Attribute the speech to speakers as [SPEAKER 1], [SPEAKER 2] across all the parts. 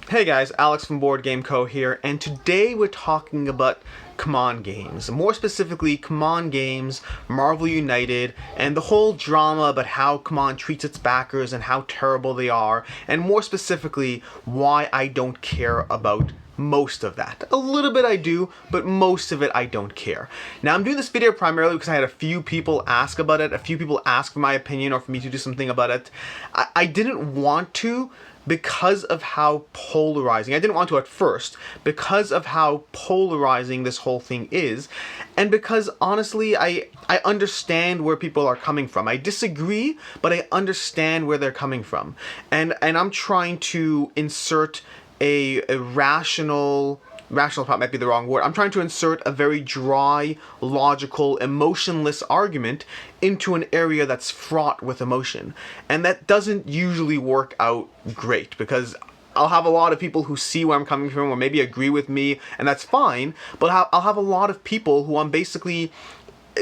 [SPEAKER 1] Hey guys, Alex from Board Game Co. here, and today we're talking about Cmon games. More specifically, Cmon games, Marvel United, and the whole drama about how Cmon treats its backers and how terrible they are, and more specifically, why I don't care about most of that. A little bit I do, but most of it I don't care. Now I'm doing this video primarily because I had a few people ask about it, a few people ask for my opinion or for me to do something about it. I didn't want to because of how polarizing, I didn't want to at first, because of how polarizing this whole thing is, and because honestly I understand where people are coming from. I disagree, but I understand where they're coming from. And I'm trying to insert a rational thought might be the wrong word. I'm trying to insert a very dry, logical, emotionless argument into an area that's fraught with emotion. And that doesn't usually work out great, because I'll have a lot of people who see where I'm coming from or maybe agree with me, and that's fine, but I'll have a lot of people who I'm basically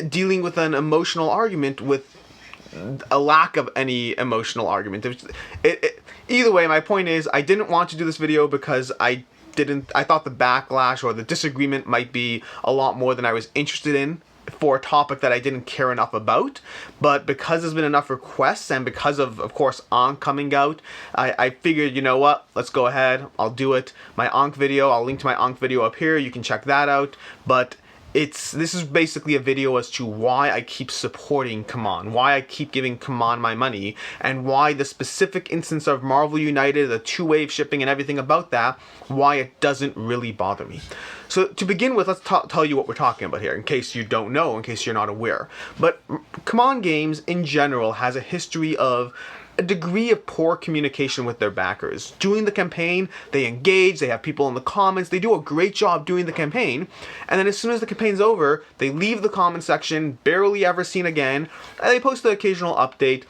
[SPEAKER 1] dealing with an emotional argument with a lack of any emotional argument. Either way, my point is, I didn't want to do this video because I thought the backlash or the disagreement might be a lot more than I was interested in for a topic that I didn't care enough about. But because there's been enough requests, and because of course Ankh coming out, I figured, you know what, let's go ahead, I'll do it. My Ankh video, I'll link to my Ankh video up here, you can check that out. But this is basically a video as to why I keep supporting Cmon, why I keep giving Cmon my money, and why the specific instance of Marvel United, the two-wave shipping and everything about that, why it doesn't really bother me. So to begin with, let's tell you what we're talking about here, in case you don't know, in case you're not aware. But Cmon Games, in general, has a history of a degree of poor communication with their backers. During the campaign, they engage, they have people in the comments, they do a great job doing the campaign, and then as soon as the campaign's over, they leave the comment section, barely ever seen again, and they post the occasional update,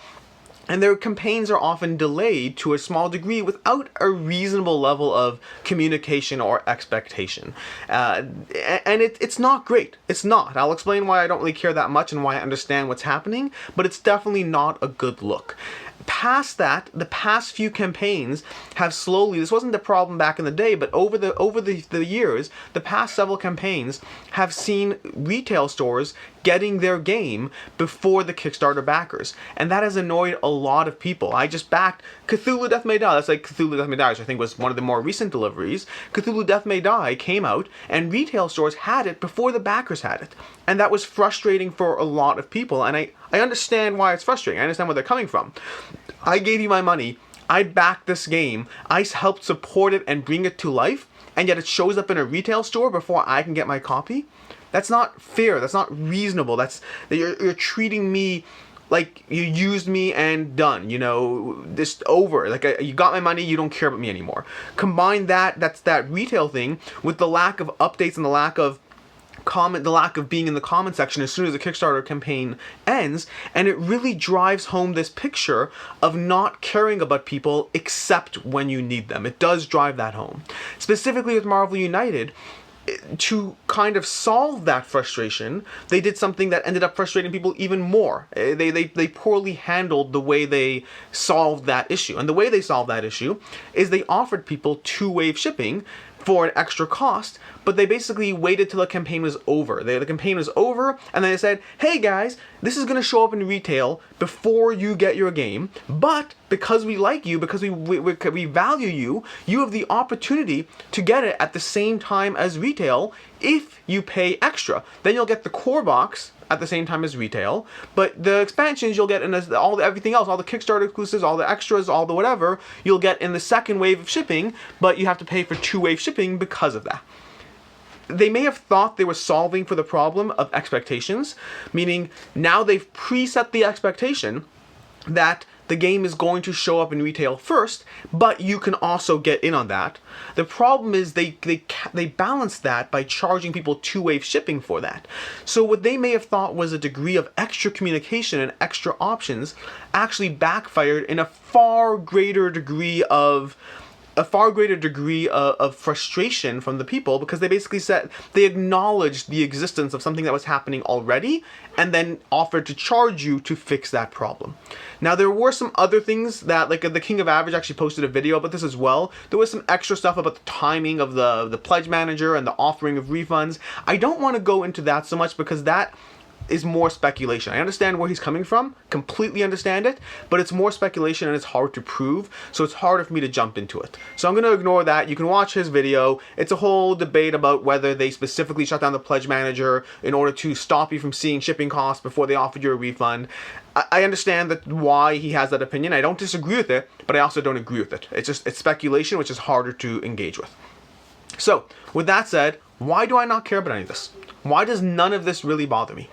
[SPEAKER 1] and their campaigns are often delayed to a small degree without a reasonable level of communication or expectation. And it's not great. It's not. I'll explain why I don't really care that much and why I understand what's happening, but it's definitely not a good look. Past that, the past few campaigns have slowly, this wasn't the problem back in the day, but over the years, the past several campaigns have seen retail stores getting their game before the Kickstarter backers, and that has annoyed a lot of people. I just backed Cthulhu Death May Die. That's like Cthulhu Death May Die, which I think was one of the more recent deliveries. Cthulhu Death May Die came out, and retail stores had it before the backers had it, and that was frustrating for a lot of people, and I understand why it's frustrating. I understand where they're coming from. I gave you my money, I backed this game, I helped support it and bring it to life, and yet it shows up in a retail store before I can get my copy? That's not fair, that's not reasonable, you're treating me like you used me and done, you know, this over. Like, you got my money, you don't care about me anymore. Combine that's that retail thing with the lack of updates and the lack of being in the comment section as soon as the Kickstarter campaign ends, and it really drives home this picture of not caring about people except when you need them. It does drive that home. Specifically with Marvel United, to kind of solve that frustration, they did something that ended up frustrating people even more. They poorly handled the way they solved that issue. And the way they solved that issue is they offered people two-wave shipping for an extra cost, but they basically waited till the campaign was over. The campaign was over, and then they said, hey guys, this is going to show up in retail before you get your game, but because we like you, because we value you, you have the opportunity to get it at the same time as retail if you pay extra. Then you'll get the core box at the same time as retail, but the expansions you'll get in everything else, all the Kickstarter exclusives, all the extras, all the whatever, you'll get in the second wave of shipping, but you have to pay for two-wave shipping because of that. They may have thought they were solving for the problem of expectations, meaning now they've preset the expectation that the game is going to show up in retail first, but you can also get in on that. The problem is they balance that by charging people two-wave shipping for that. So what they may have thought was a degree of extra communication and extra options actually backfired in a far greater degree of a far greater degree of frustration from the people, because they basically said they acknowledged the existence of something that was happening already and then offered to charge you to fix that problem. Now, there were some other things that, like, the King of Average actually posted a video about this as well. There was some extra stuff about the timing of the pledge manager and the offering of refunds. I don't want to go into that so much because that is more speculation. I understand where he's coming from, completely understand it, but it's more speculation and it's hard to prove, so it's harder for me to jump into it. So I'm going to ignore that. You can watch his video. It's a whole debate about whether they specifically shut down the pledge manager in order to stop you from seeing shipping costs before they offered you a refund. I understand that why he has that opinion. I don't disagree with it, but I also don't agree with it. It's speculation, which is harder to engage with. So, with that said, why do I not care about any of this? Why does none of this really bother me?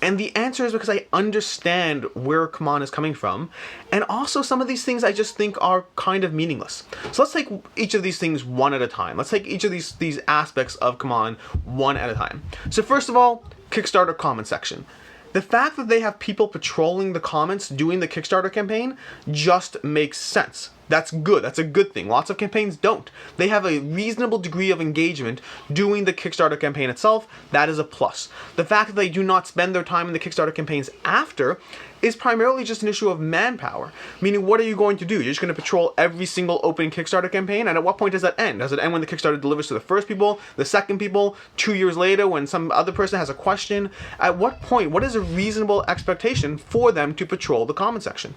[SPEAKER 1] And the answer is because I understand where Cmon is coming from, and also some of these things I just think are kind of meaningless. So let's take each of these things one at a time. Let's take each of these aspects of Cmon one at a time. So first of all, Kickstarter comment section. The fact that they have people patrolling the comments doing the Kickstarter campaign just makes sense. That's good. That's a good thing. Lots of campaigns don't. They have a reasonable degree of engagement doing the Kickstarter campaign itself. That is a plus. The fact that they do not spend their time in the Kickstarter campaigns after is primarily just an issue of manpower. Meaning, what are you going to do? You're just going to patrol every single open Kickstarter campaign? And at what point does that end? Does it end when the Kickstarter delivers to the first people, the second people, 2 years later when some other person has a question? At what point? What is a reasonable expectation for them to patrol the comment section?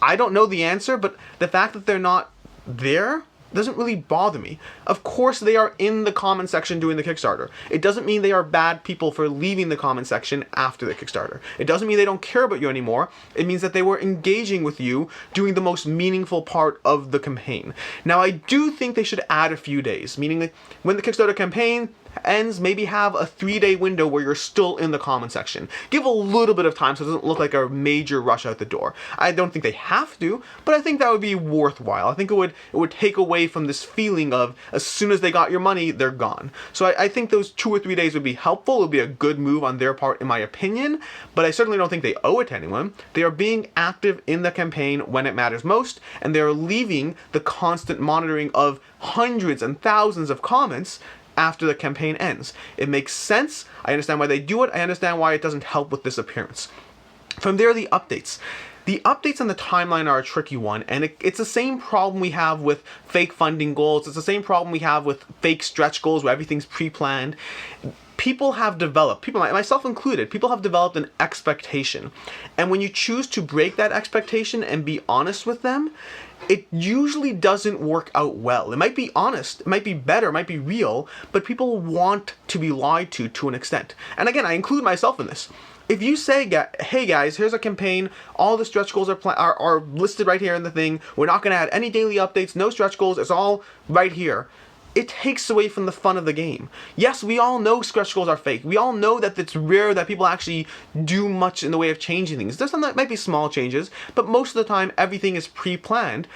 [SPEAKER 1] I don't know the answer, but the fact that they're not there doesn't really bother me. Of course they are in the comment section doing the Kickstarter. It doesn't mean they are bad people for leaving the comment section after the Kickstarter. It doesn't mean they don't care about you anymore. It means that they were engaging with you doing the most meaningful part of the campaign. Now, I do think they should add a few days, meaning that when the Kickstarter campaign ends, maybe have a 3-day window where you're still in the comment section. Give a little bit of time so it doesn't look like a major rush out the door. I don't think they have to, but I think that would be worthwhile. I think it would take away from this feeling of as soon as they got your money, they're gone. So I think those 2 or 3 days would be helpful. It would be a good move on their part, in my opinion, but I certainly don't think they owe it to anyone. They are being active in the campaign when it matters most, and they are leaving the constant monitoring of hundreds and thousands of comments after the campaign ends. It makes sense. I understand why they do it. I understand why it doesn't help with this appearance. From there, the updates. The updates on the timeline are a tricky one, and it's the same problem we have with fake funding goals. It's the same problem we have with fake stretch goals where everything's pre-planned. People have developed, myself included, people have developed an expectation. And when you choose to break that expectation and be honest with them, it usually doesn't work out well. It might be honest, it might be better, it might be real, but people want to be lied to an extent. And again, I include myself in this. If you say, hey guys, here's a campaign, all the stretch goals are listed right here in the thing, we're not going to add any daily updates, no stretch goals, it's all right here. It takes away from the fun of the game. Yes, we all know stretch goals are fake. We all know that it's rare that people actually do much in the way of changing things. There's some that might be small changes, but most of the time everything is pre-planned.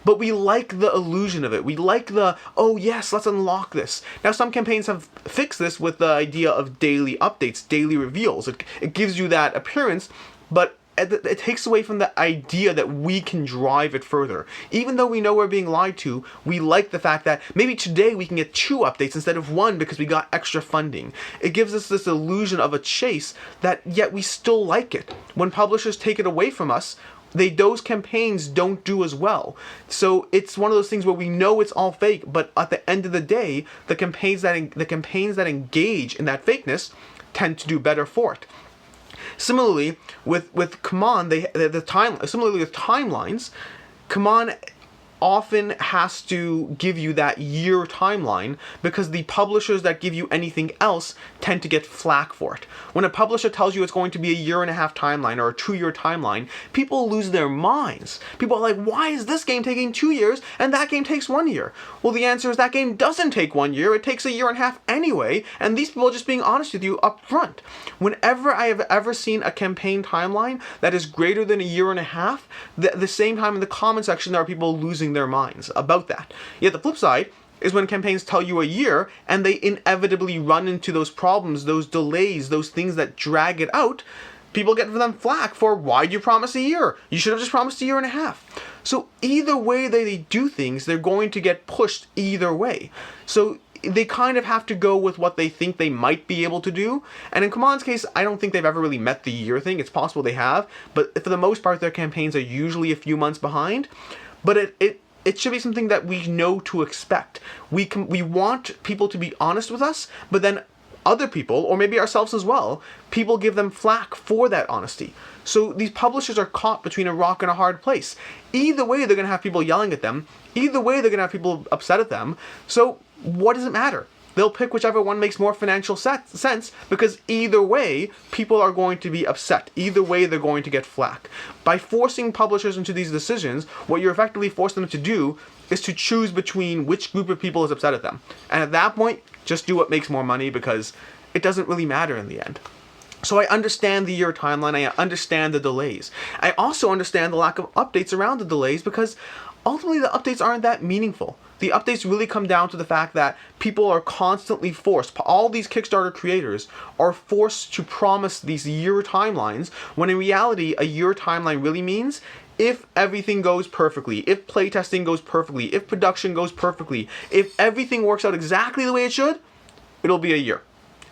[SPEAKER 1] But we like the illusion of it. We like the, oh yes, let's unlock this. Now, some campaigns have fixed this with the idea of daily updates, daily reveals. It gives you that appearance, but it takes away from the idea that we can drive it further. Even though we know we're being lied to, we like the fact that maybe today we can get 2 updates instead of 1 because we got extra funding. It gives us this illusion of a chase that yet we still like it. When publishers take it away from us, those campaigns don't do as well. So it's one of those things where we know it's all fake, but at the end of the day, the campaigns that engage in that fakeness tend to do better for it. Similarly, with Cmon, similarly with timelines, Cmon often has to give you that year timeline because the publishers that give you anything else tend to get flack for it. When a publisher tells you it's going to be a 1.5-year timeline or a 2-year timeline, people lose their minds. People are like, why is this game taking 2 years and that game takes 1 year? Well, the answer is that game doesn't take 1 year, it takes a 1.5 years anyway, and these people are just being honest with you up front. Whenever I have ever seen a campaign timeline that is greater than a 1.5 years, the same time in the comment section there are people losing their minds about that. Yet the flip side is when campaigns tell you a year and they inevitably run into those problems, those delays, those things that drag it out, people get them flack for, why'd you promise a year? You should have just promised a year and a half. So either way they do things, they're going to get pushed either way. So they kind of have to go with what they think they might be able to do. And in Cmon's case, I don't think they've ever really met the year thing. It's possible they have, but for the most part, their campaigns are usually a few months behind. But it should be something that we know to expect. We want people to be honest with us, but then other people, or maybe ourselves as well, people give them flack for that honesty. So these publishers are caught between a rock and a hard place. Either way, they're going to have people yelling at them. Either way, they're going to have people upset at them. So what does it matter? They'll pick whichever one makes more financial sense, because either way, people are going to be upset. Either way, they're going to get flack. By forcing publishers into these decisions, what you're effectively forcing them to do is to choose between which group of people is upset at them. And at that point, just do what makes more money, because it doesn't really matter in the end. So I understand the year timeline, I understand the delays. I also understand the lack of updates around the delays, because ultimately the updates aren't that meaningful. The updates really come down to the fact that people are constantly forced, all these Kickstarter creators are forced to promise these year timelines, when in reality a year timeline really means if everything goes perfectly, if playtesting goes perfectly, if production goes perfectly, if everything works out exactly the way it should, it'll be a year.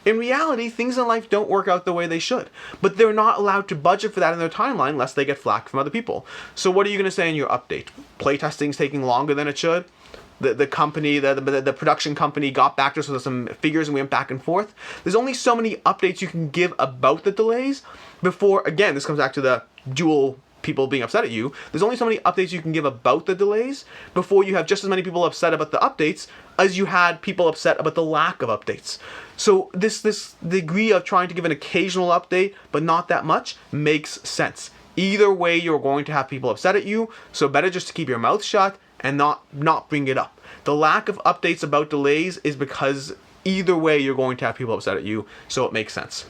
[SPEAKER 1] In reality, things in life don't work out the way they should, but they're not allowed to budget for that in their timeline lest they get flack from other people. So what are you going to say in your update? Playtesting's taking longer than it should? The company, the production company got back to us with some figures and we went back and forth. There's only so many updates you can give about the delays before, again, this comes back to the dual people being upset at you. There's only so many updates you can give about the delays before you have just as many people upset about the updates as you had people upset about the lack of updates. So this degree of trying to give an occasional update but not that much makes sense. Either way, you're going to have people upset at you, so better just to keep your mouth shut and not bring it up. The lack of updates about delays is because either way you're going to have people upset at you, so it makes sense.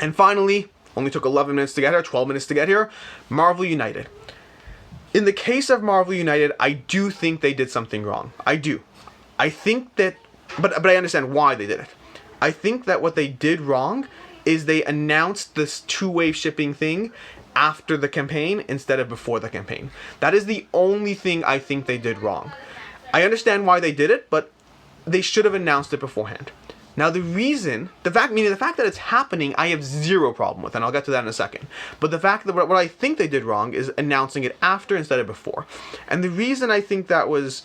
[SPEAKER 1] And finally, only took 11 minutes to get here, 12 minutes to get here, Marvel United. In the case of Marvel United, I do think they did something wrong. I do. I think that, but I understand why they did it. I think that what they did wrong is they announced this two-wave shipping thing after the campaign instead of before the campaign. That is the only thing I think they did wrong. I understand why they did it, but they should have announced it beforehand. Now the fact that it's happening, I have zero problem with, and I'll get to that in a second. But the fact that what I think they did wrong is announcing it after instead of before. And the reason I think that was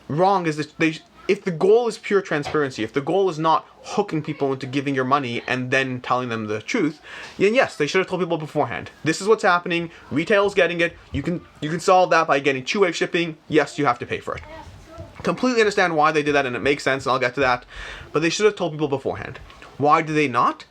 [SPEAKER 1] wrong is that if the goal is pure transparency, if the goal is not hooking people into giving your money and then telling them the truth, then yes, they should have told people beforehand. This is what's happening. Retail's getting it. You can solve that by getting two-way shipping. Yes, you have to pay for it. Completely understand why they did that, and it makes sense, and I'll get to that. But they should have told people beforehand. Why do they not?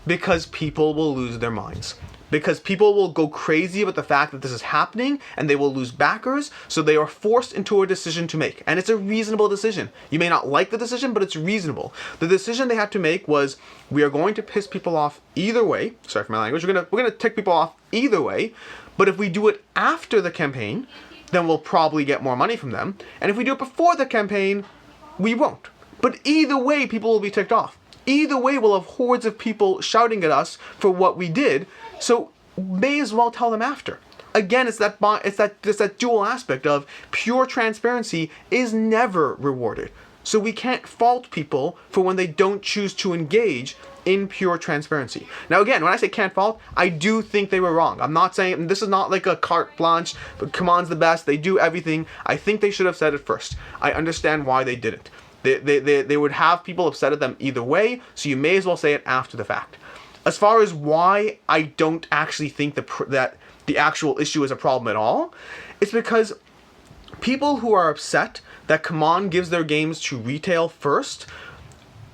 [SPEAKER 1] Because people will lose their minds. Because people will go crazy about the fact that this is happening, and they will lose backers, so they are forced into a decision to make. And it's a reasonable decision. You may not like the decision, but it's reasonable. The decision they had to make was, we are going to piss people off either way. Sorry for my language. We're gonna tick people off either way. But if we do it after the campaign, then we'll probably get more money from them. And if we do it before the campaign, we won't. But either way, people will be ticked off. Either way, we'll have hordes of people shouting at us for what we did, so may as well tell them after. Again, it's that dual aspect of pure transparency is never rewarded. So we can't fault people for when they don't choose to engage in pure transparency. Now again, when I say can't fault, I do think they were wrong. I'm not saying, this is not like a carte blanche, but Cmon's the best, they do everything. I think they should have said it first. I understand why they didn't. They would have people upset at them either way, so you may as well say it after the fact. As far as why I don't actually think that the actual issue is a problem at all, it's because people who are upset that Cmon gives their games to retail first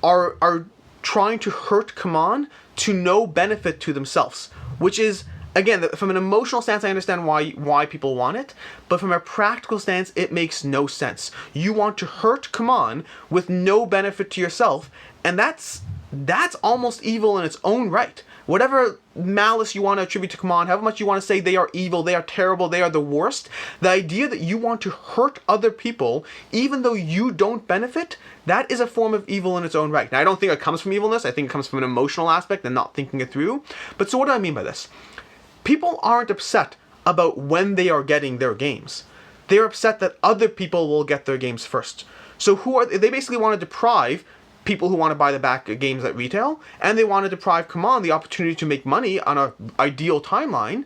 [SPEAKER 1] are trying to hurt Cmon to no benefit to themselves, which is, again, from an emotional stance, I understand why people want it, but from a practical stance, it makes no sense. You want to hurt Cmon with no benefit to yourself, and that's almost evil in its own right. whatever malice you want to attribute to Cmon, however much you want to say they are evil, they are terrible, they are the worst, the idea that you want to hurt other people even though you don't benefit, that is a form of evil in its own right. Now, I don't think it comes from evilness. I think it comes from an emotional aspect and not thinking it through. But so what do I mean by this? People aren't upset about when they are getting their games. They're upset that other people will get their games first. So they basically want to deprive people who want to buy the back games at retail, and they want to deprive Cmon the opportunity to make money on an ideal timeline,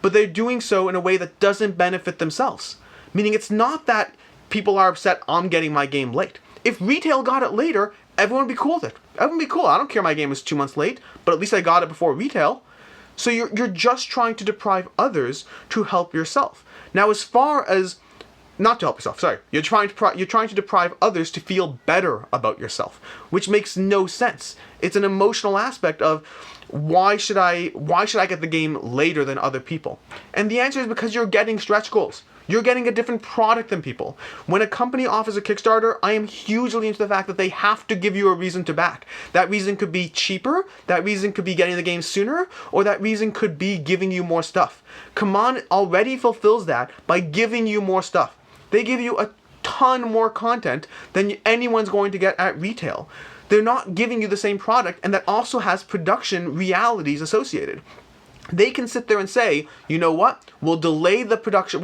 [SPEAKER 1] but they're doing so in a way that doesn't benefit themselves. Meaning it's not that people are upset I'm getting my game late. If retail got it later, everyone would be cool with it. Everyone would be cool. I don't care my game is 2 months late, but at least I got it before retail. So you're just trying to deprive others to help yourself. Now, as far as not to help yourself, sorry. You're trying to deprive others to feel better about yourself, which makes no sense. It's an emotional aspect of why should I get the game later than other people? And the answer is because you're getting stretch goals. You're getting a different product than people. When a company offers a Kickstarter, I am hugely into the fact that they have to give you a reason to back. That reason could be cheaper, that reason could be getting the game sooner, or that reason could be giving you more stuff. Cmon already fulfills that by giving you more stuff. They give you a ton more content than anyone's going to get at retail. They're not giving you the same product, and that also has production realities associated. They can sit there and say, you know what, we'll delay production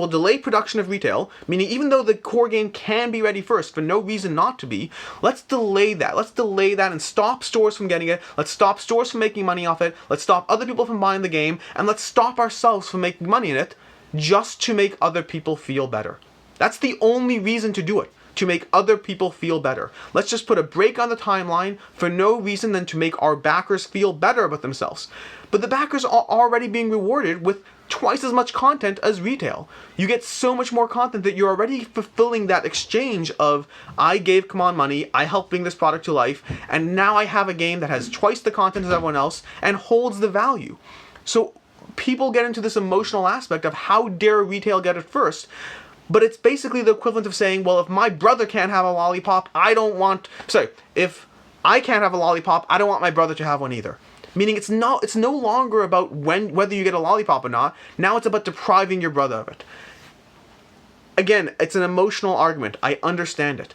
[SPEAKER 1] of retail, meaning even though the core game can be ready first for no reason not to be, let's delay that. Let's delay that and stop stores from getting it. Let's stop stores from making money off it. Let's stop other people from buying the game, and let's stop ourselves from making money in it just to make other people feel better. That's the only reason to do it, to make other people feel better. Let's just put a break on the timeline for no reason than to make our backers feel better about themselves. But the backers are already being rewarded with twice as much content as retail. You get so much more content that you're already fulfilling that exchange of, I gave Cmon money, I helped bring this product to life, and now I have a game that has twice the content as everyone else and holds the value. So people get into this emotional aspect of how dare retail get it first. But it's basically the equivalent of saying, well, if my brother can't have a lollipop, if I can't have a lollipop, I don't want my brother to have one either. Meaning it's no longer about whether you get a lollipop or not. Now it's about depriving your brother of it. Again, it's an emotional argument. I understand it.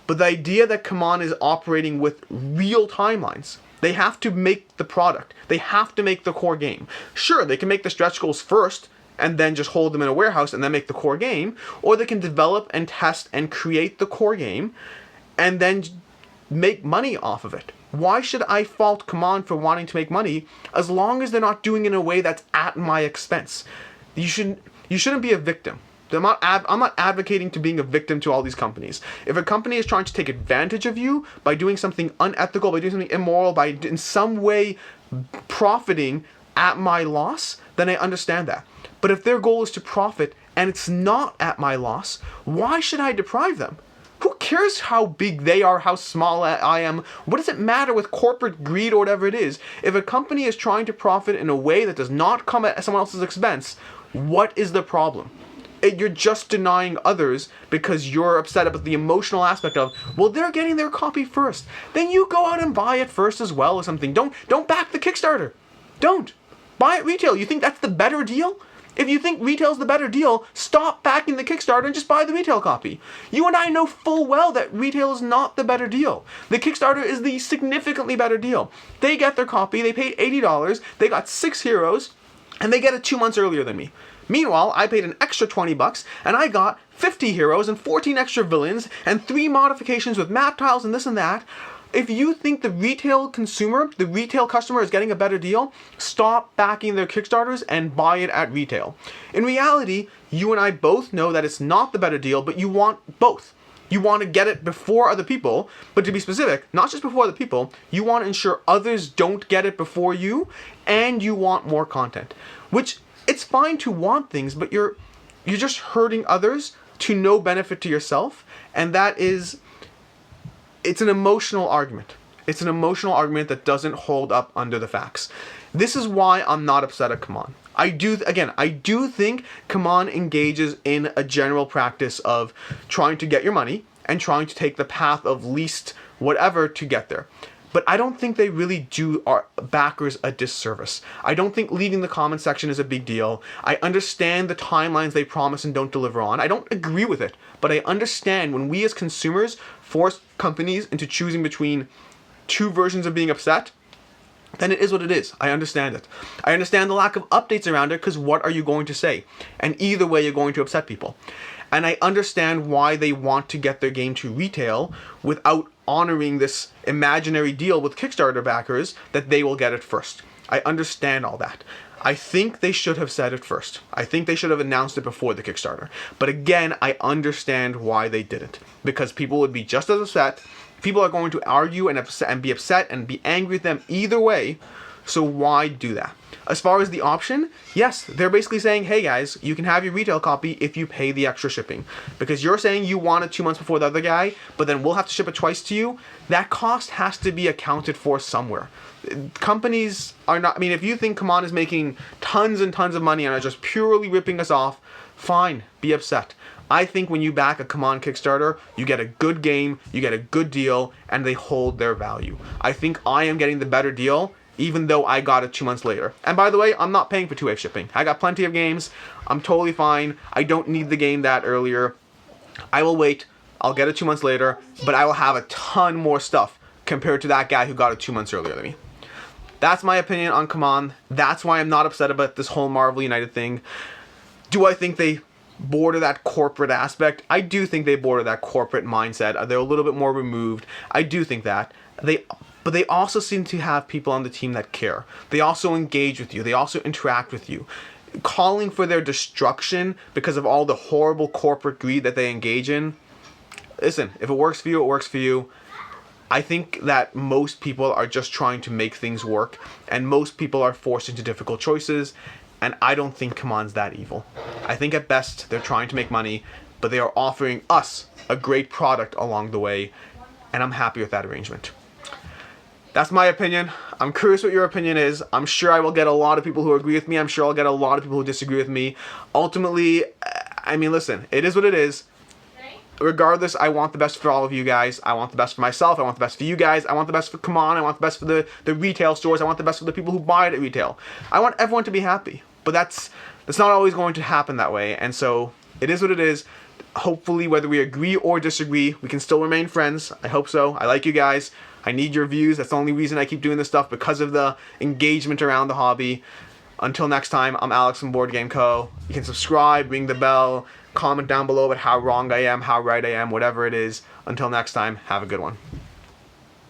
[SPEAKER 1] But the idea that Cmon is operating with real timelines, they have to make the product. They have to make the core game. Sure, they can make the stretch goals first, and then just hold them in a warehouse and then make the core game, or they can develop and test and create the core game and then make money off of it. Why should I fault Cmon for wanting to make money as long as they're not doing it in a way that's at my expense? You shouldn't be a victim. I'm not advocating to being a victim to all these companies. If a company is trying to take advantage of you by doing something unethical, by doing something immoral, by in some way profiting at my loss, then I understand that. But if their goal is to profit and it's not at my loss, why should I deprive them? Who cares how big they are, how small I am? What does it matter with corporate greed or whatever it is? If a company is trying to profit in a way that does not come at someone else's expense, what is the problem? You're just denying others because you're upset about the emotional aspect of, well, they're getting their copy first. Then you go out and buy it first as well or something. Don't back the Kickstarter. Don't. Buy it retail. You think that's the better deal? If you think retail's the better deal, stop backing the Kickstarter and just buy the retail copy. You and I know full well that retail is not the better deal. The Kickstarter is the significantly better deal. They get their copy, they paid $80, they got 6 heroes, and they get it 2 months earlier than me. Meanwhile, I paid an extra $20 and I got 50 heroes and 14 extra villains and 3 modifications with map tiles and this and that. If you think the retail customer is getting a better deal, stop backing their Kickstarters and buy it at retail. In reality, you and I both know that it's not the better deal, but you want both. You want to get it before other people, but to be specific, not just before other people, you want to ensure others don't get it before you, and you want more content. Which, it's fine to want things, but you're just hurting others to no benefit to yourself, and that is... It's an emotional argument. It's an emotional argument that doesn't hold up under the facts. This is why I'm not upset at Cmon. I do think Cmon engages in a general practice of trying to get your money and trying to take the path of least whatever to get there. but I don't think they really do our backers a disservice. I don't think leaving the comment section is a big deal. I understand the timelines they promise and don't deliver on. I don't agree with it, but I understand when we as consumers force companies into choosing between two versions of being upset, then it is what it is. I understand it. I understand the lack of updates around it, because what are you going to say? And either way, you're going to upset people. And I understand why they want to get their game to retail without honoring this imaginary deal with Kickstarter backers that they will get it first. I understand all that. I think they should have said it first. I think they should have announced it before the Kickstarter. But again, I understand why they didn't. Because people would be just as upset. People are going to argue and be upset and be angry with them either way. So why do that? As far as the option, yes, they're basically saying, hey guys, you can have your retail copy if you pay the extra shipping. Because you're saying you want it 2 months before the other guy, but then we'll have to ship it twice to you. That cost has to be accounted for somewhere. Companies are not, I mean, if you think Cmon is making tons and tons of money and are just purely ripping us off, fine, be upset. I think when you back a Cmon Kickstarter, you get a good game, you get a good deal, and they hold their value. I think I am getting the better deal, even though I got it 2 months later. And by the way, I'm not paying for two-way shipping. I got plenty of games. I'm totally fine. I don't need the game that earlier. I will wait. I'll get it 2 months later, but I will have a ton more stuff compared to that guy who got it 2 months earlier than me. That's my opinion on Cmon. That's why I'm not upset about this whole Marvel United thing. Do I think they border that corporate aspect? I do think they border that corporate mindset. They're a little bit more removed. I do think that. But they also seem to have people on the team that care. They also engage with you. They also interact with you. Calling for their destruction because of all the horrible corporate greed that they engage in. Listen, if it works for you, it works for you. I think that most people are just trying to make things work, and most people are forced into difficult choices, and I don't think Cmon's that evil. I think at best they're trying to make money, but they are offering us a great product along the way, and I'm happy with that arrangement. That's my opinion. I'm curious what your opinion is. I'm sure I will get a lot of people who agree with me. I'm sure I'll get a lot of people who disagree with me. Ultimately, I mean, listen, it is what it is. Regardless, I want the best for all of you guys. I want the best for myself. I want the best for you guys. I want the best for Cmon. I want the best for the retail stores. I want the best for the people who buy it at retail. I want everyone to be happy. But that's not always going to happen that way. And so it is what it is. Hopefully, whether we agree or disagree, we can still remain friends. I hope so. I like you guys. I need your views. That's the only reason I keep doing this stuff, because of the engagement around the hobby. Until next time, I'm Alex from Board Game Co. You can subscribe, ring the bell, comment down below about how wrong I am, how right I am, whatever it is. Until next time, have a good one.